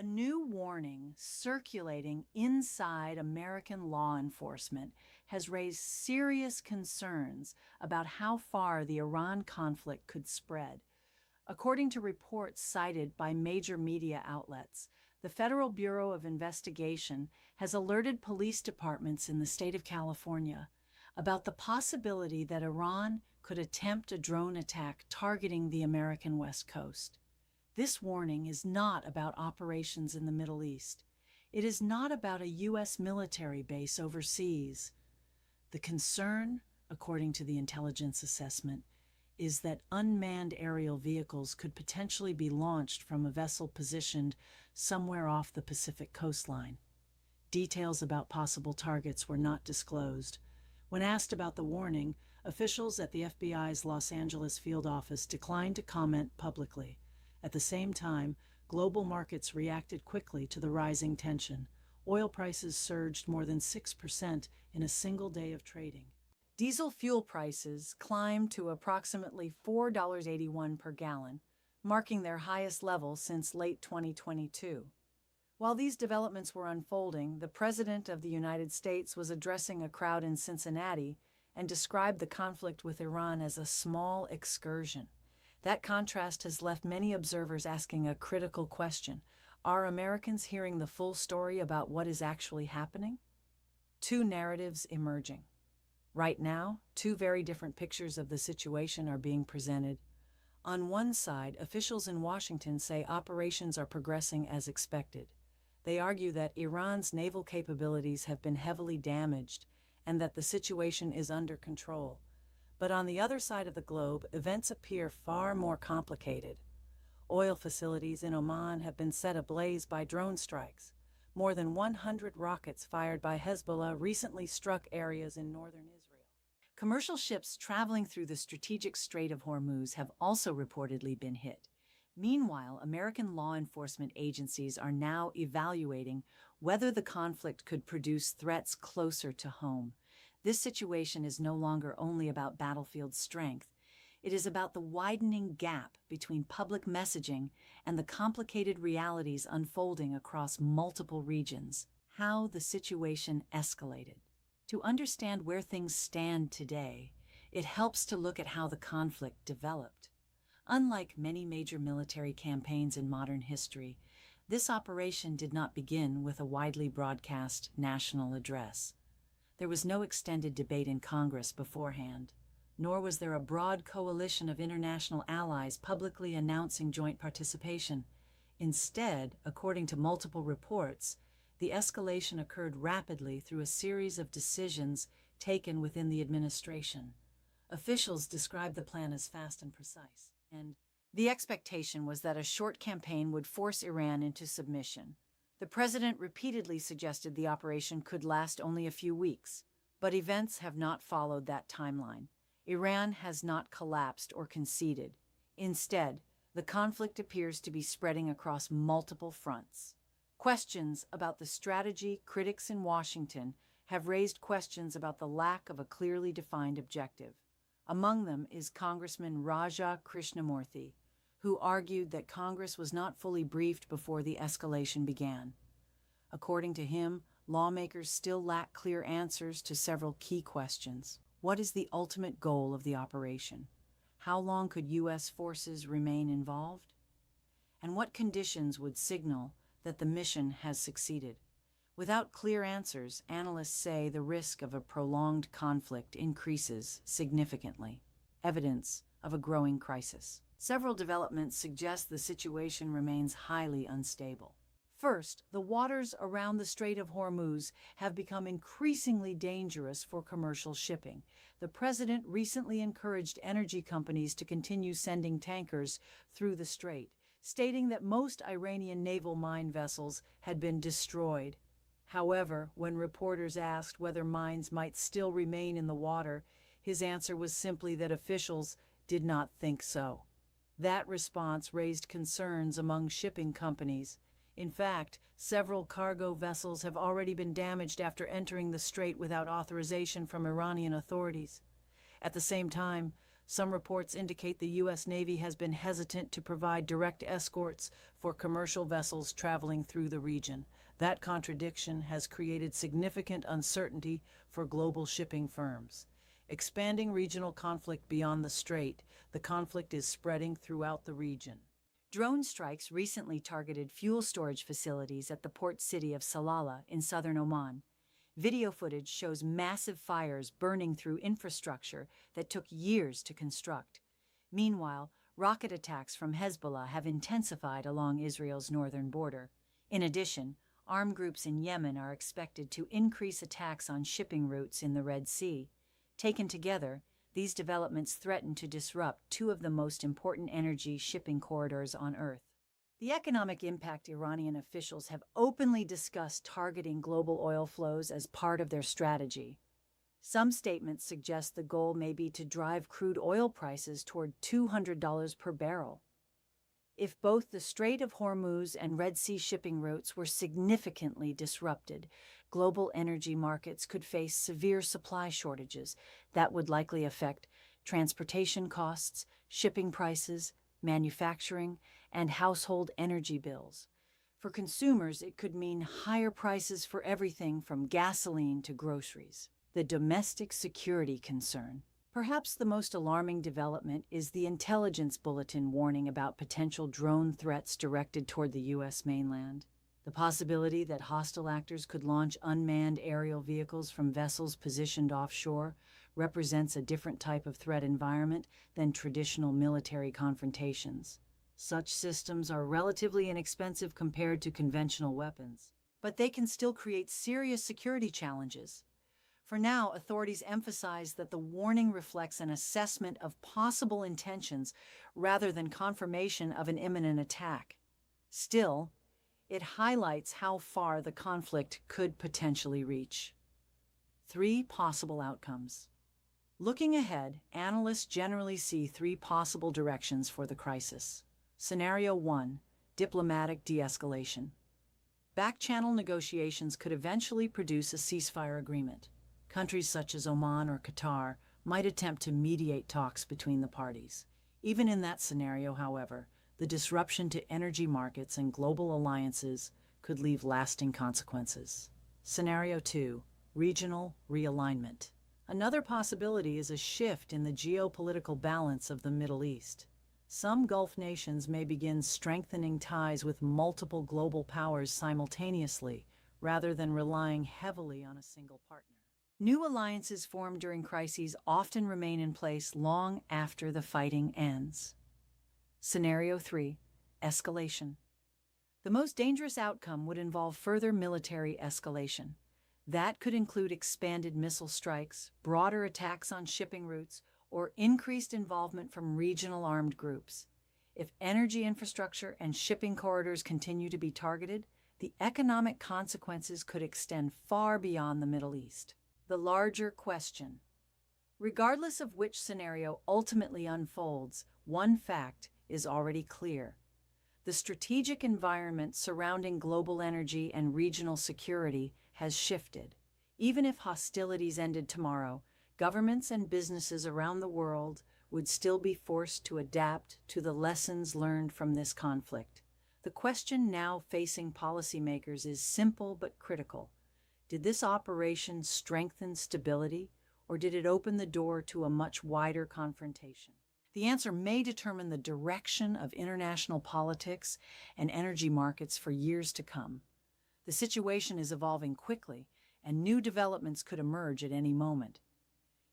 A new warning circulating inside American law enforcement has raised serious concerns about how far the Iran conflict could spread. According to reports cited by major media outlets, the Federal Bureau of Investigation has alerted police departments in the state of California about the possibility that Iran could attempt a drone attack targeting the American West Coast. This warning is not about operations in the Middle East. It is not about a U.S. military base overseas. The concern, according to the intelligence assessment, is that unmanned aerial vehicles could potentially be launched from a vessel positioned somewhere off the Pacific coastline. Details about possible targets were not disclosed. When asked about the warning, officials at the FBI's Los Angeles field office declined to comment publicly. At the same time, global markets reacted quickly to the rising tension. Oil prices surged more than 6% in a single day of trading. Diesel fuel prices climbed to approximately $4.81 per gallon, marking their highest level since late 2022. While these developments were unfolding, the President of the United States was addressing a crowd in Cincinnati and described the conflict with Iran as a small excursion. That contrast has left many observers asking a critical question. Are Americans hearing the full story about what is actually happening? Two narratives emerging. Right now, two very different pictures of the situation are being presented. On one side, officials in Washington say operations are progressing as expected. They argue that Iran's naval capabilities have been heavily damaged and that the situation is under control. But on the other side of the globe, events appear far more complicated. Oil facilities in Oman have been set ablaze by drone strikes. More than 100 rockets fired by Hezbollah recently struck areas in northern Israel. Commercial ships traveling through the strategic Strait of Hormuz have also reportedly been hit. Meanwhile, American law enforcement agencies are now evaluating whether the conflict could produce threats closer to home. This situation is no longer only about battlefield strength. It is about the widening gap between public messaging and the complicated realities unfolding across multiple regions. How the situation escalated. To understand where things stand today, it helps to look at how the conflict developed. Unlike many major military campaigns in modern history, this operation did not begin with a widely broadcast national address. There was no extended debate in Congress beforehand, nor was there a broad coalition of international allies publicly announcing joint participation. Instead, according to multiple reports, the escalation occurred rapidly through a series of decisions taken within the administration. Officials described the plan as fast and precise, and the expectation was that a short campaign would force Iran into submission. The president repeatedly suggested the operation could last only a few weeks, but events have not followed that timeline. Iran has not collapsed or conceded. Instead, the conflict appears to be spreading across multiple fronts. Questions about the strategy critics in Washington have raised questions about the lack of a clearly defined objective. Among them is Congressman Raja Krishnamurthy, who argued that Congress was not fully briefed before the escalation began. According to him, lawmakers still lack clear answers to several key questions. What is the ultimate goal of the operation? How long could U.S. forces remain involved? And what conditions would signal that the mission has succeeded? Without clear answers, analysts say the risk of a prolonged conflict increases significantly. Evidence of a growing crisis. Several developments suggest the situation remains highly unstable. First, the waters around the Strait of Hormuz have become increasingly dangerous for commercial shipping. The president recently encouraged energy companies to continue sending tankers through the strait, stating that most Iranian naval mine vessels had been destroyed. However, when reporters asked whether mines might still remain in the water, his answer was simply that officials did not think so. That response raised concerns among shipping companies. In fact, several cargo vessels have already been damaged after entering the strait without authorization from Iranian authorities. At the same time, Some reports indicate the U.S. Navy has been hesitant to provide direct escorts for commercial vessels traveling through the region. That contradiction has created significant uncertainty for global shipping firms. Expanding regional conflict beyond the strait, the conflict is spreading throughout the region. Drone strikes recently targeted fuel storage facilities at the port city of Salalah in southern Oman. Video footage shows massive fires burning through infrastructure that took years to construct. Meanwhile, rocket attacks from Hezbollah have intensified along Israel's northern border. In addition, armed groups in Yemen are expected to increase attacks on shipping routes in the Red Sea. Taken together, these developments threaten to disrupt two of the most important energy shipping corridors on Earth. The economic impact Iranian officials have openly discussed targeting global oil flows as part of their strategy. Some statements suggest the goal may be to drive crude oil prices toward $200 per barrel. If both the Strait of Hormuz and Red Sea shipping routes were significantly disrupted, global energy markets could face severe supply shortages that would likely affect transportation costs, shipping prices, manufacturing, and household energy bills. For consumers, it could mean higher prices for everything from gasoline to groceries. The domestic security concern. Perhaps the most alarming development is the intelligence bulletin warning about potential drone threats directed toward the U.S. mainland. The possibility that hostile actors could launch unmanned aerial vehicles from vessels positioned offshore represents a different type of threat environment than traditional military confrontations. Such systems are relatively inexpensive compared to conventional weapons, but they can still create serious security challenges. For now, authorities emphasize that the warning reflects an assessment of possible intentions rather than confirmation of an imminent attack. Still, it highlights how far the conflict could potentially reach. 3 possible outcomes. Looking ahead, analysts generally see 3 possible directions for the crisis. Scenario 1: diplomatic de-escalation. Back-channel negotiations could eventually produce a ceasefire agreement. Countries such as Oman or Qatar might attempt to mediate talks between the parties. Even in that scenario, however, the disruption to energy markets and global alliances could leave lasting consequences. Scenario 2: regional realignment. Another possibility is a shift in the geopolitical balance of the Middle East. Some Gulf nations may begin strengthening ties with multiple global powers simultaneously, rather than relying heavily on a single partner. New alliances formed during crises often remain in place long after the fighting ends. Scenario 3: escalation. The most dangerous outcome would involve further military escalation. That could include expanded missile strikes, broader attacks on shipping routes, or increased involvement from regional armed groups. If energy infrastructure and shipping corridors continue to be targeted, the economic consequences could extend far beyond the Middle East. The larger question. Regardless of which scenario ultimately unfolds, one fact is already clear. The strategic environment surrounding global energy and regional security has shifted. Even if hostilities ended tomorrow, governments and businesses around the world would still be forced to adapt to the lessons learned from this conflict. The question now facing policymakers is simple but critical. Did this operation strengthen stability, or did it open the door to a much wider confrontation? The answer may determine the direction of international politics and energy markets for years to come. The situation is evolving quickly, and new developments could emerge at any moment.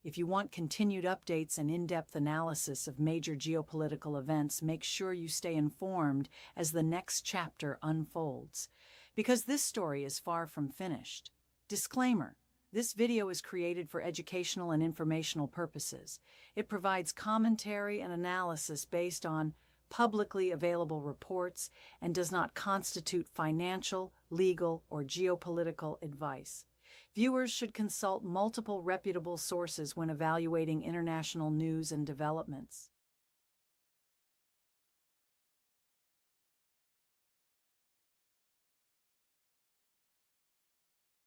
If you want continued updates and in-depth analysis of major geopolitical events, make sure you stay informed as the next chapter unfolds, because this story is far from finished. Disclaimer: this video is created for educational and informational purposes. It provides commentary and analysis based on publicly available reports and does not constitute financial, legal, or geopolitical advice. Viewers should consult multiple reputable sources when evaluating international news and developments.